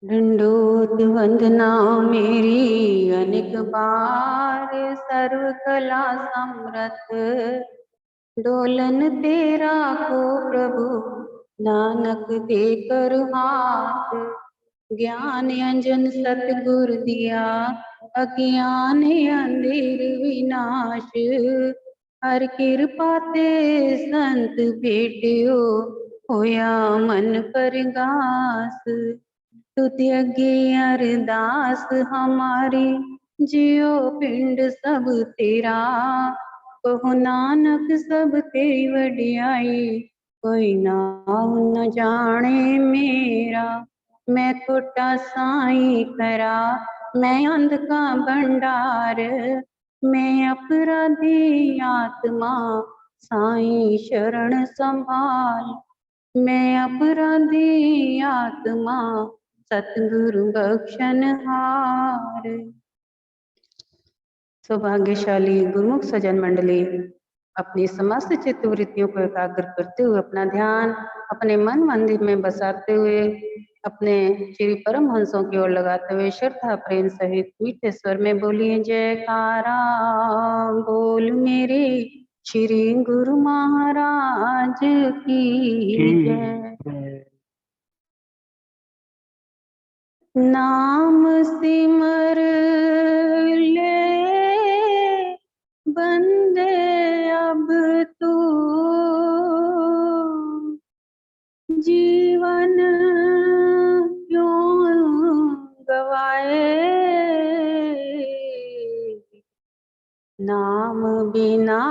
दंडोत वंदना मेरी अनेक बार, सर्व कला समरथ डोलन तेरा को प्रभु, नानक दे कर हाथ। ज्ञान अंजन सतगुर दिया, अज्ञान अंधेर विनाश। हर कृपा ते संत भेटियो, होया मन परगास। तुति अगे अरदास हमारी, जियो पिंड सब तेरा। कहो नानक सब ते वडियाई, कोई नाम न जाने मेरा। मैं खोटा साई करा, मैं अंध का भंडार। मैं अपराधी आत्मा, साई शरण संभाल। मैं अपराधी आत्मा, सतगुरु बख्शन हार। सौभाग्यशाली गुरुमुख सज्जन मंडली, अपनी समस्त चित्त वृत्तियों को एकाग्र करते हुए अपना ध्यान अपने मन मंदिर में बसाते हुए अपने श्री परम हंसों की ओर लगाते हुए श्रद्धा प्रेम सहित मीठे स्वर में बोलिए जयकारा। बोल मेरे श्री गुरु महाराज की जय। नाम सिमर ले बंदे अब तू, जीवन क्यों गवाए। नाम बिना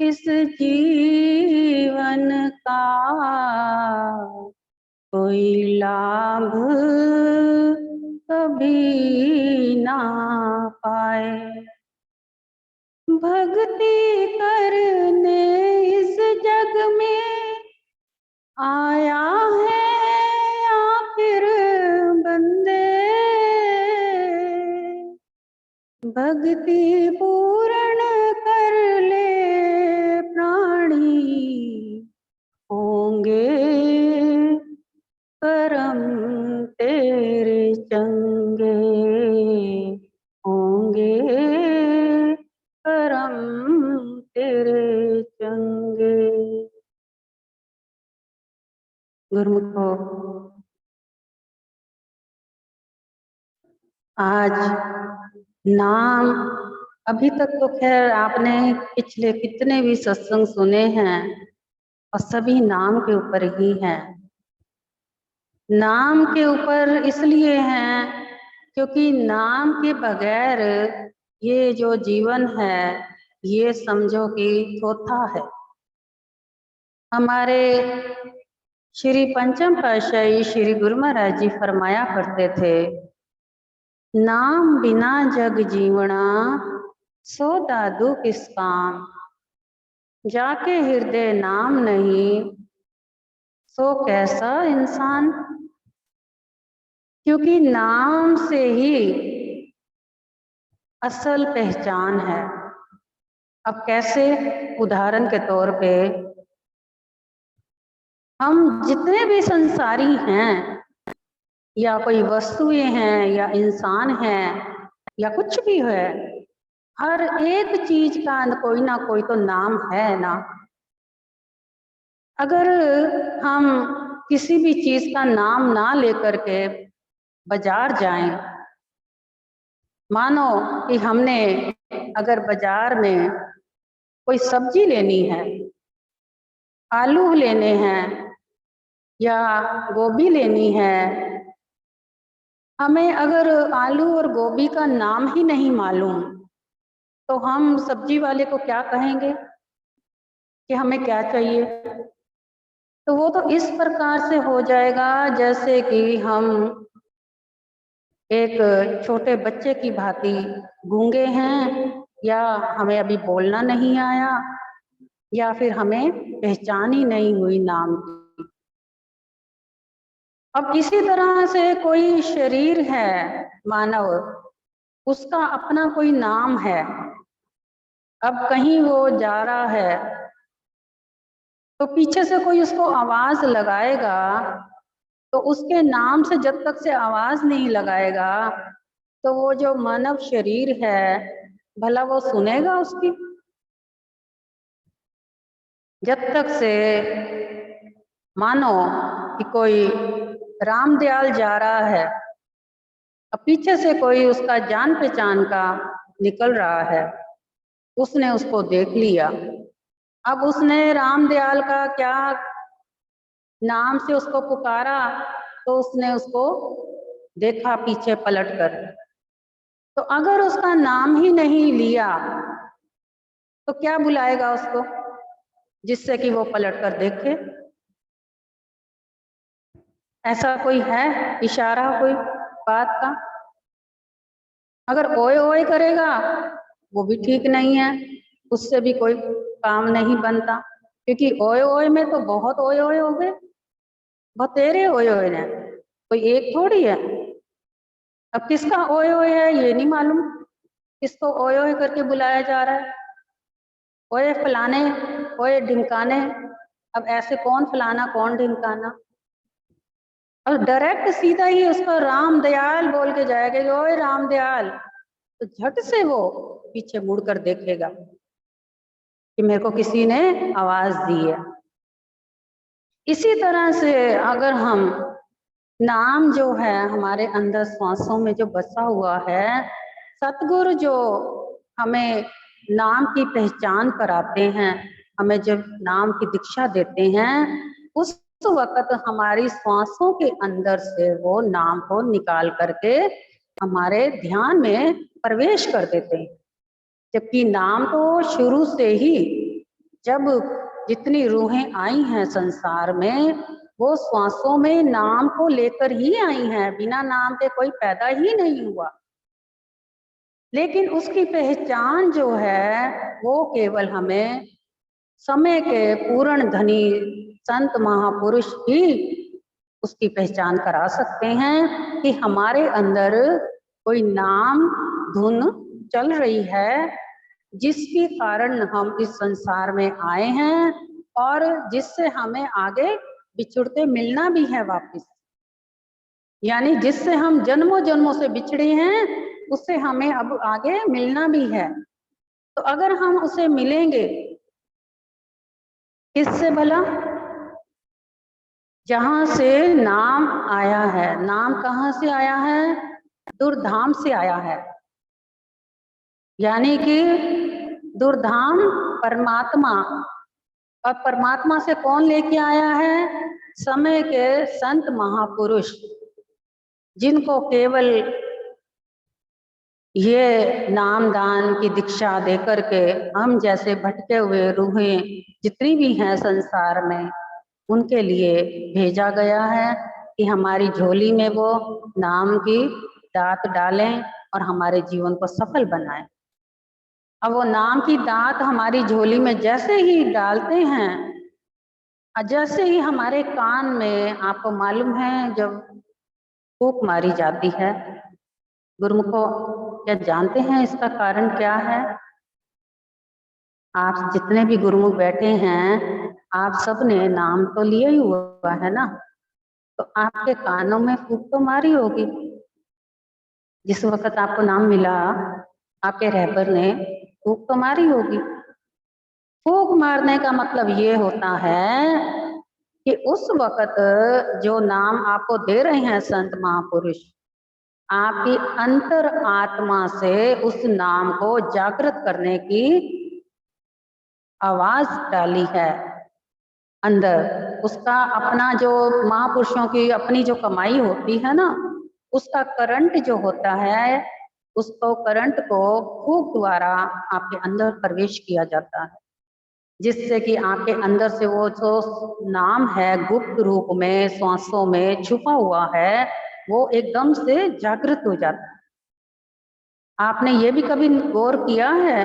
इस जीवन का, कोई लाभ कभी ना पाए। भक्ति करने इस जग में आया है आखिर बंदे। भक्ति पूर्ण कर ले प्राणी, होंगे करम तेरे चंगे। होंगे करम तेरे चंगे। गुरुमुखो, आज नाम, अभी तक तो खैर आपने पिछले कितने भी सत्संग सुने हैं और सभी नाम के ऊपर ही हैं। नाम के ऊपर इसलिए हैं क्योंकि नाम के बगैर ये जो जीवन है ये समझो कि थोथा है। हमारे श्री पंचम पातशाही श्री गुरु महाराज जी फरमाया करते थे, नाम बिना जग जीवना, सो दादू किस काम। जाके हृदय नाम नहीं, सो कैसा इंसान। क्योंकि नाम से ही असल पहचान है। अब कैसे? उदाहरण के तौर पे हम जितने भी संसारी हैं, या कोई वस्तुएं हैं या इंसान हैं या कुछ भी है, हर एक चीज का कोई ना कोई तो नाम है ना। अगर हम किसी भी चीज का नाम ना लेकर के बाजार जाएं, मानो कि हमने अगर बाजार में कोई सब्जी लेनी है, आलू लेने हैं या गोभी लेनी है, हमें अगर आलू और गोभी का नाम ही नहीं मालूम तो हम सब्जी वाले को क्या कहेंगे कि हमें क्या चाहिए। तो वो तो इस प्रकार से हो जाएगा जैसे कि हम एक छोटे बच्चे की भांति गूंगे हैं, या हमें अभी बोलना नहीं आया, या फिर हमें पहचान ही नहीं हुई नाम की। अब इसी तरह से कोई शरीर है मानव, उसका अपना कोई नाम है। अब कहीं वो जा रहा है तो पीछे से कोई उसको आवाज लगाएगा तो उसके नाम से जब तक से आवाज नहीं लगाएगा तो वो जो मानव शरीर है भला वो सुनेगा उसकी? जब तक से मानो कि कोई राम दयाल जा रहा है, अब पीछे से कोई उसका जान पहचान का निकल रहा है, उसने उसको देख लिया, अब उसने राम दयाल का क्या नाम से उसको पुकारा, तो उसने उसको देखा पीछे पलट कर, तो अगर उसका नाम ही नहीं लिया तो क्या बुलाएगा उसको जिससे कि वो पलट कर देखे? ऐसा कोई है इशारा कोई बात का? अगर ओए ओए करेगा वो भी ठीक नहीं है, उससे भी कोई काम नहीं बनता, क्योंकि ओए ओए में तो बहुत ओए ओए हो गए, बतेरे ओए ओए ने, कोई एक थोड़ी है। अब किसका ओए ओए है ये नहीं मालूम, किसको ओए ओए करके बुलाया जा रहा है, ओए फलाने, ओए ढिमकाने। अब ऐसे कौन फलाना कौन ढिमकाना? और डायरेक्ट सीधा ही उसको राम दयाल बोल के जाएगा कि ओए राम दयाल, तो झट से वो पीछे मुड़कर देखेगा कि मेरे को किसी ने आवाज दी है। इसी तरह से अगर हम नाम जो है हमारे अंदर श्वासों में जो बसा हुआ है, सतगुरु जो हमें नाम की पहचान कराते हैं, हमें जब नाम की दीक्षा देते हैं, उस वक्त हमारी श्वासों के अंदर से वो नाम को निकाल करके हमारे ध्यान में प्रवेश कर देते हैं। जबकि नाम तो शुरू से ही, जब जितनी रूहें आई हैं संसार में, वो श्वासों में नाम को लेकर ही आई हैं, बिना नाम के कोई पैदा ही नहीं हुआ। लेकिन उसकी पहचान जो है वो केवल हमें समय के पूर्ण धनी संत महापुरुष ही उसकी पहचान करा सकते हैं कि हमारे अंदर कोई नाम धुन चल रही है जिसके कारण हम इस संसार में आए हैं और जिससे हमें आगे बिछुड़ते मिलना भी है वापस, यानी जिससे हम जन्मों जन्मों से बिछड़े हैं उससे हमें अब आगे मिलना भी है। तो अगर हम उसे मिलेंगे किससे भला? जहां से नाम आया है। नाम कहाँ से आया है? दुर्धाम से आया है, यानी कि दुर्धाम परमात्मा, और परमात्मा से कौन लेके आया है? समय के संत महापुरुष, जिनको केवल ये नाम दान की दीक्षा दे करके हम जैसे भटके हुए रूहें जितनी भी हैं संसार में, उनके लिए भेजा गया है कि हमारी झोली में वो नाम की दात डालें और हमारे जीवन को सफल बनाएं। अब वो नाम की दात हमारी झोली में जैसे ही डालते हैं, जैसे ही हमारे कान में, आपको मालूम है जब फूंक मारी जाती है, गुरुमुखों क्या जानते हैं इसका कारण क्या है? आप जितने भी गुरुमुख बैठे हैं, आप सब ने नाम तो लिया ही हुआ है ना, तो आपके कानों में फूंक तो मारी होगी। जिस वक्त आपको नाम मिला, आपके रहबर ने फूंक तो मारी होगी। फूंक मारने का मतलब ये होता है कि उस वक्त जो नाम आपको दे रहे हैं संत महापुरुष, आपकी अंतर आत्मा से उस नाम को जागृत करने की आवाज डाली है अंदर। उसका अपना जो महापुरुषों की अपनी जो कमाई होती है ना, उसका करंट जो होता है, उसको करंट को फूंक द्वारा आपके अंदर प्रवेश किया जाता है, जिससे कि आपके अंदर से वो जो नाम है गुप्त रूप में श्वासों में छुपा हुआ है, वो एकदम से जागृत हो जाता है। आपने ये भी कभी गौर किया है,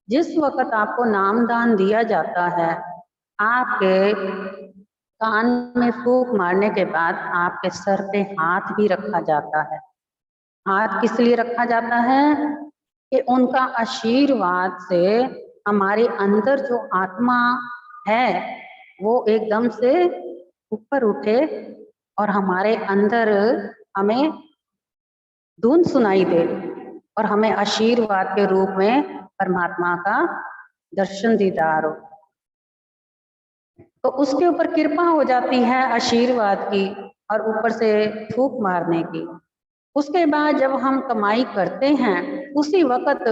जिस वक्त आपको नाम दान दिया जाता है, आपके कान में फूंक मारने के बाद आपके सर पे हाथ भी रखा जाता है। हाथ किस लिए रखा जाता है? कि उनका आशीर्वाद से हमारे अंदर जो आत्मा है वो एकदम से ऊपर उठे और हमारे अंदर हमें धुन सुनाई दे और हमें आशीर्वाद के रूप में परमात्मा का दर्शन दीदार हो, तो उसके ऊपर कृपा हो जाती है आशीर्वाद की और ऊपर से फूंक मारने की। उसके बाद जब हम कमाई करते हैं उसी वक्त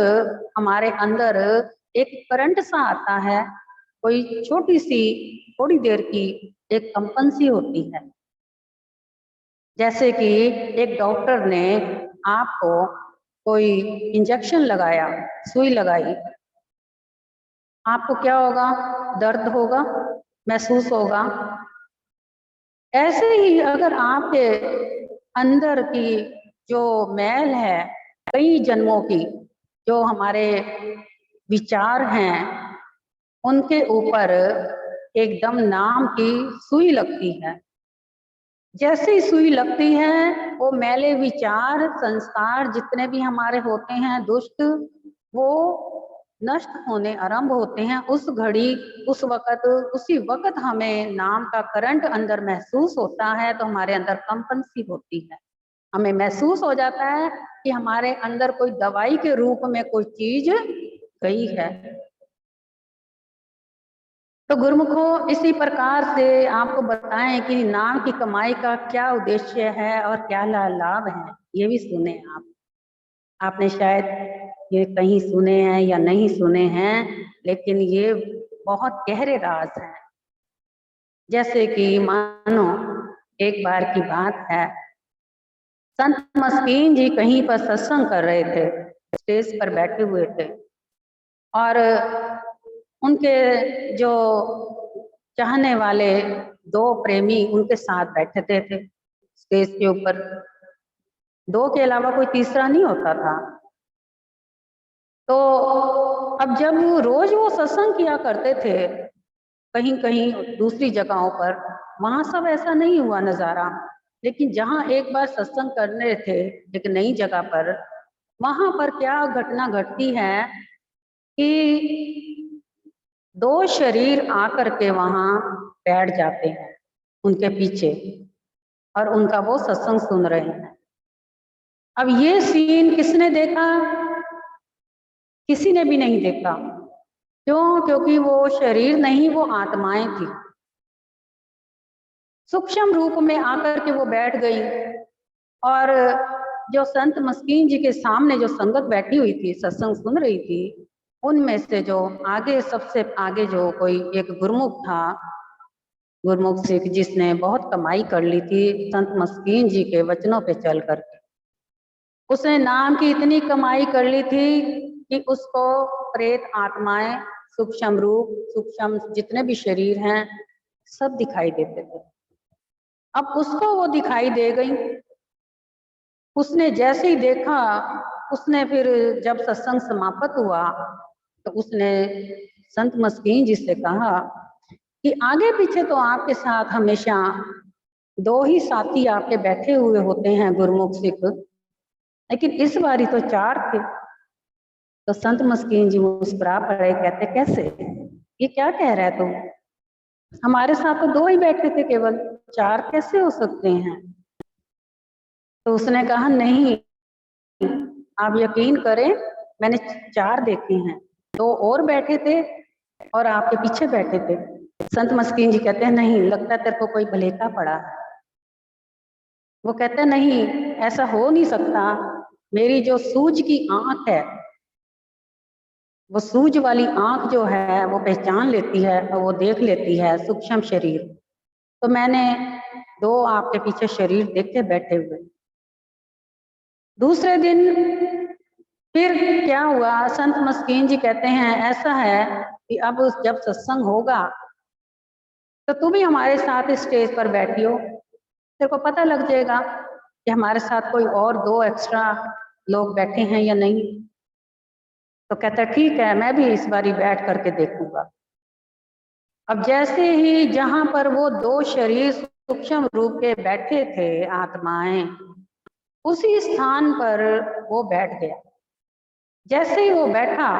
हमारे अंदर एक करंट सा आता है, कोई छोटी सी थोड़ी देर की एक कंपन सी होती है, जैसे कि एक डॉक्टर ने आपको कोई इंजेक्शन लगाया, सुई लगाई, आपको क्या होगा? दर्द होगा, महसूस होगा। ऐसे ही अगर आपके अंदर की जो मैल है कई जन्मों की, जो हमारे विचार हैं, उनके ऊपर एकदम नाम की सुई लगती है, जैसे ही सुई लगती है वो मैले विचार संस्कार जितने भी हमारे होते हैं दुष्ट, वो नष्ट होने आरंभ होते हैं। उस घड़ी, उस वक्त, उसी वक्त हमें नाम का करंट अंदर महसूस होता है, तो हमारे अंदर कंपन सी होती है, हमें महसूस हो जाता है कि हमारे अंदर कोई दवाई के रूप में कोई चीज गई है। तो गुरुमुखों, इसी प्रकार से आपको बताएं कि नाम की कमाई का क्या उद्देश्य है और क्या लाभ है, ये भी सुने आप। आपने शायद ये कहीं सुने हैं या नहीं सुने हैं, लेकिन ये बहुत गहरे राज हैं। जैसे कि मानो एक बार की बात है, संत मस्कीन जी कहीं पर सत्संग कर रहे थे, स्टेज पर बैठे हुए थे और उनके जो चाहने वाले दो प्रेमी उनके साथ बैठे थे स्टेज के ऊपर। दो के अलावा कोई तीसरा नहीं होता था। तो अब जब रोज वो सत्संग किया करते थे कहीं कहीं दूसरी जगहों पर, वहां सब ऐसा नहीं हुआ नजारा, लेकिन जहां एक बार सत्संग करने थे एक नई जगह पर, वहां पर क्या घटना घटती है कि दो शरीर आकर के वहां बैठ जाते हैं उनके पीछे और उनका वो सत्संग सुन रहे हैं। अब ये सीन किसने देखा? किसी ने भी नहीं देखा। क्यों? क्योंकि वो शरीर नहीं, वो आत्माएं थी, सूक्ष्म रूप में आकर के वो बैठ गई। और जो संत मस्कीन जी के सामने जो संगत बैठी हुई थी, सत्संग सुन रही थी, उनमें से जो आगे, सबसे आगे जो कोई एक गुरुमुख था, गुरुमुख सिख, जिसने बहुत कमाई कर ली थी संत मस्कीन जी के वचनों पे चल करके, उसने नाम की इतनी कमाई कर ली थी कि उसको प्रेत आत्माएं, सूक्ष्म रूप, सूक्ष्म जितने भी शरीर हैं, सब दिखाई देते थे। अब उसको वो दिखाई दे गई। उसने जैसे ही देखा, उसने फिर जब सत्संग समाप्त हुआ तो उसने संत मस्कीन जी से कहा कि आगे पीछे तो आपके साथ हमेशा दो ही साथी आपके बैठे हुए होते हैं गुरुमुख सिख, लेकिन इस बारी तो चार थे। तो संत मस्कीन जी मुस्कुरा पड़े, कहते कैसे? ये क्या कह रहा है तुम? हमारे साथ तो दो ही बैठे थे, केवल चार कैसे हो सकते हैं? तो उसने कहा नहीं, आप यकीन करें, मैंने चार देखे हैं, दो और बैठे थे और आपके पीछे बैठे थे। संत मस्कीन जी कहते हैं नहीं, लगता है तेरे को कोई भलेखा पड़ा है। वो कहते हैं नहीं, ऐसा हो नहीं सकता, मेरी जो सूझ की आंख है, वो सूझ वाली आंख जो है वो पहचान लेती है और वो देख लेती है सूक्ष्म शरीर। तो मैंने दो आपके पीछे शरीर देखे बैठे हुए। दूसरे दिन फिर क्या हुआ, संत मस्कीन जी कहते हैं ऐसा है कि अब जब सत्संग होगा तो तुम भी हमारे साथ स्टेज पर बैठी हो, तेरे को पता लग जाएगा कि हमारे साथ कोई और दो एक्स्ट्रा लोग बैठे हैं या नहीं। तो कहता है ठीक है, मैं भी इस बारी बैठ करके देखूंगा। अब जैसे ही जहां पर वो दो शरीर सूक्ष्म रूप के बैठे थे आत्माएं, उसी स्थान पर वो बैठ गया। जैसे ही वो बैठा,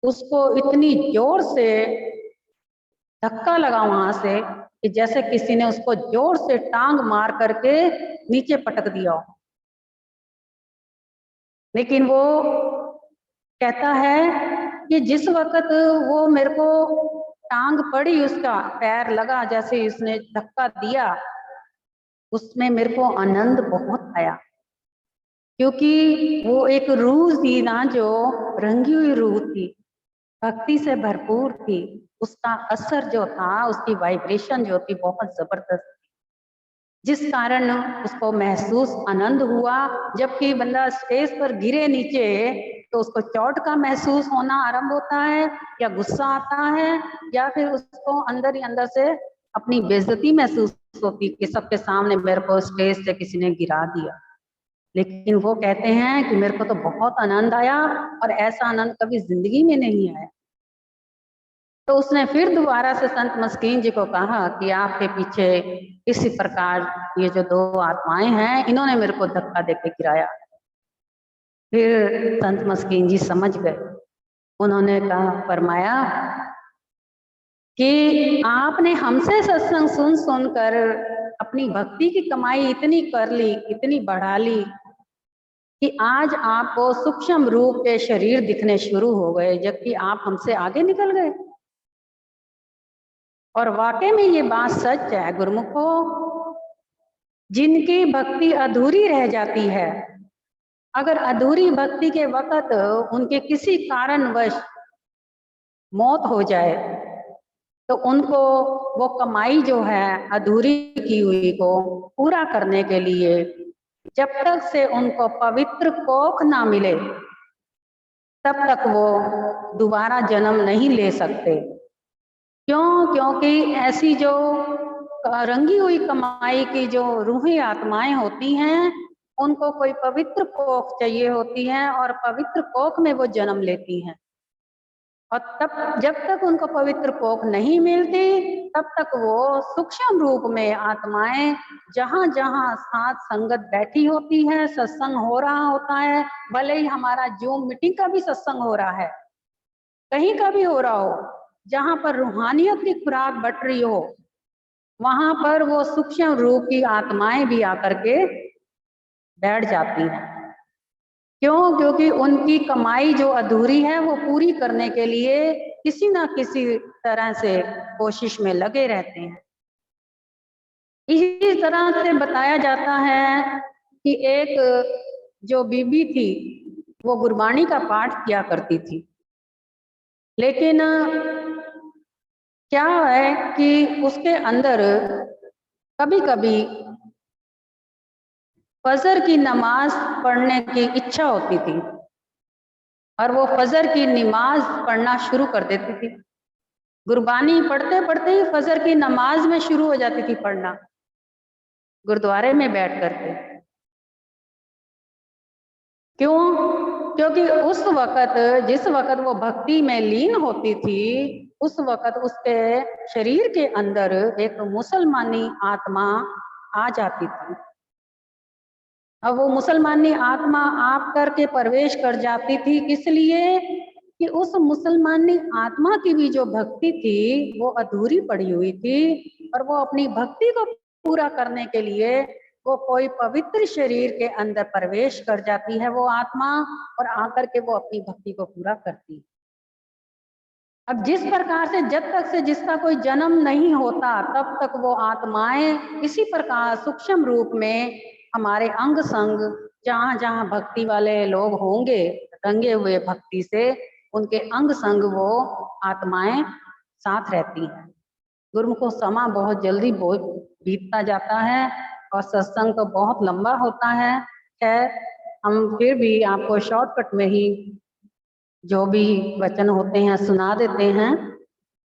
उसको इतनी जोर से धक्का लगा वहां से कि जैसे किसी ने उसको जोर से टांग मार करके नीचे पटक दिया हो। लेकिन वो कहता है कि जिस वक्त वो मेरे को टांग पड़ी, उसका पैर लगा, जैसे उसने धक्का दिया, उसमें मेरे को आनंद बहुत आया, क्योंकि वो एक रूह थी ना, जो रंगी हुई रूह थी, भक्ति से भरपूर थी। उसका असर जो था, उसकी वाइब्रेशन जो थी, बहुत जबरदस्त, जिस कारण उसको महसूस आनंद हुआ। जबकि बंदा स्टेज पर गिरे नीचे तो उसको चोट का महसूस होना आरंभ होता है, या गुस्सा आता है, या फिर उसको अंदर ही अंदर से अपनी बेइज्जती महसूस होती कि सबके सामने मेरे को स्टेज से किसी ने गिरा दिया। लेकिन वो कहते हैं कि मेरे को तो बहुत आनंद आया, और ऐसा आनंद कभी जिंदगी में नहीं आया। तो उसने फिर दोबारा से संत मस्कीन जी को कहा कि आपके पीछे इसी प्रकार ये जो दो आत्माएं हैं, इन्होंने मेरे को धक्का देके गिराया। फिर संत मस्कीन जी समझ गए। उन्होंने कहा, फरमाया कि आपने हमसे सत्संग सुन सुनकर अपनी भक्ति की कमाई इतनी कर ली, इतनी बढ़ा ली, कि आज आपको सूक्ष्म रूप के शरीर दिखने शुरू हो गए, जबकि आप हमसे आगे निकल गए। और वाकई में ये बात सच है गुरुमुखों, जिनकी भक्ति अधूरी रह जाती है, अगर अधूरी भक्ति के वक्त उनके किसी कारणवश मौत हो जाए, तो उनको वो कमाई जो है अधूरी की हुई को पूरा करने के लिए, जब तक से उनको पवित्र कोख ना मिले, तब तक वो दोबारा जन्म नहीं ले सकते। क्यों? क्योंकि ऐसी जो रंगी हुई कमाई की जो रूही आत्माएं होती हैं, उनको कोई पवित्र कोख चाहिए होती है, और पवित्र कोख में वो जन्म लेती हैं। और तब जब तक उनको पवित्र कोख नहीं मिलती, तब तक वो सूक्ष्म रूप में आत्माएं जहां जहां साथ संगत बैठी होती है, सत्संग हो रहा होता है, भले ही हमारा जूम मीटिंग का भी सत्संग हो रहा है, कहीं का भी हो रहा हो, जहां पर रूहानियत की खुराक बट रही हो, वहां पर वो सूक्ष्म रूप की आत्माएं भी आकर के बैठ जाती हैं। क्यों? क्योंकि उनकी कमाई जो अधूरी है, वो पूरी करने के लिए किसी ना किसी तरह से कोशिश में लगे रहते हैं। इसी तरह से बताया जाता है कि एक जो बीबी थी, वो गुरबाणी का पाठ किया करती थी, लेकिन क्या है कि उसके अंदर कभी कभी फजर की नमाज पढ़ने की इच्छा होती थी, और वो फजर की नमाज पढ़ना शुरू कर देती थी। गुरबानी पढ़ते पढ़ते ही फजर की नमाज में शुरू हो जाती थी पढ़ना, गुरुद्वारे में बैठ करके। क्यों? क्योंकि उस वक्त, जिस वक्त वो भक्ति में लीन होती थी, उस वक्त उसके शरीर के अंदर एक मुसलमानी आत्मा आ जाती थी। अब वो मुसलमानी आत्मा आप करके प्रवेश कर जाती थी, इसलिए कि उस मुसलमानी आत्मा की भी जो भक्ति थी, वो अधूरी पड़ी हुई थी, और वो अपनी भक्ति को पूरा करने के लिए वो कोई पवित्र शरीर के अंदर प्रवेश कर जाती है वो आत्मा, और आकर के वो अपनी भक्ति को पूरा करती है। अब जिस प्रकार से जब तक से जिसका कोई जन्म नहीं होता, तब तक वो आत्माएं इसी प्रकार सूक्ष्म रूप में हमारे अंग संग, जहाँ जहाँ भक्ति वाले लोग होंगे रंगे हुए भक्ति से, उनके अंग संग वो आत्माएं साथ रहती हैं। गुरुमुखों, समा बहुत जल्दी बीतता जाता है, और सत्संग तो बहुत लंबा होता है। खैर, हम फिर भी आपको शॉर्टकट में ही जो भी वचन होते हैं सुना देते हैं।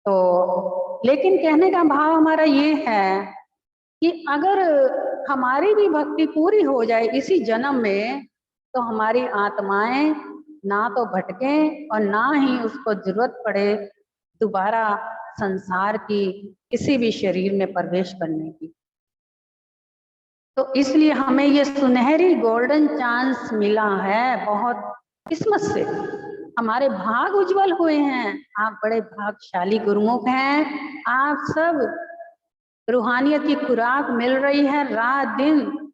तो लेकिन कहने का भाव हमारा ये है कि अगर हमारी भी भक्ति पूरी हो जाए इसी जन्म में, तो हमारी आत्माएं ना तो भटकें, और ना ही उसको जरूरत पड़े दोबारा संसार की किसी भी शरीर में प्रवेश करने की। तो इसलिए हमें ये सुनहरी गोल्डन चांस मिला है, बहुत किस्मत से हमारे भाग उज्जवल हुए हैं। आप बड़े भाग्यशाली गुरुमुख हैं। आप सब रूहानियत की खुराक मिल रही है, रात दिन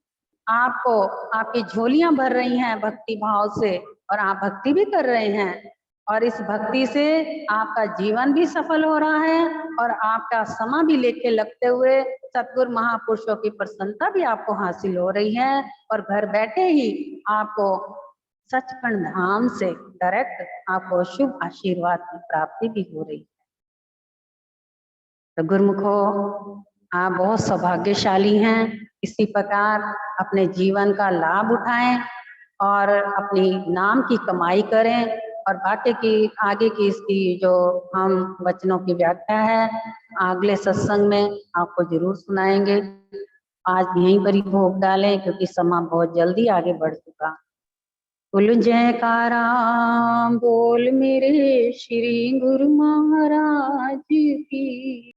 आपको आपकी झोलियां भर रही हैं भक्ति भाव से, और आप भक्ति भी कर रहे हैं, और इस भक्ति से आपका जीवन भी सफल हो रहा है, और आपका समय भी लेके लगते हुए सतगुरु महापुरुषों की प्रसन्नता भी आपको हासिल हो रही है, और घर बैठे ही आपको सचखंड धाम से डायरेक्ट आपको शुभ आशीर्वाद की प्राप्ति भी हो रही है। तो गुरुमुखो, आप बहुत सौभाग्यशाली हैं। इसी प्रकार अपने जीवन का लाभ उठाएं और अपनी नाम की कमाई करें, और बाकी की आगे की इसकी जो हम वचनों की व्याख्या है अगले सत्संग में आपको जरूर सुनाएंगे। आज यहीं पर ही भोग डालें क्योंकि समय बहुत जल्दी आगे बढ़ चुका। बोल जयकारा बोल मेरे श्री गुरु महाराज की।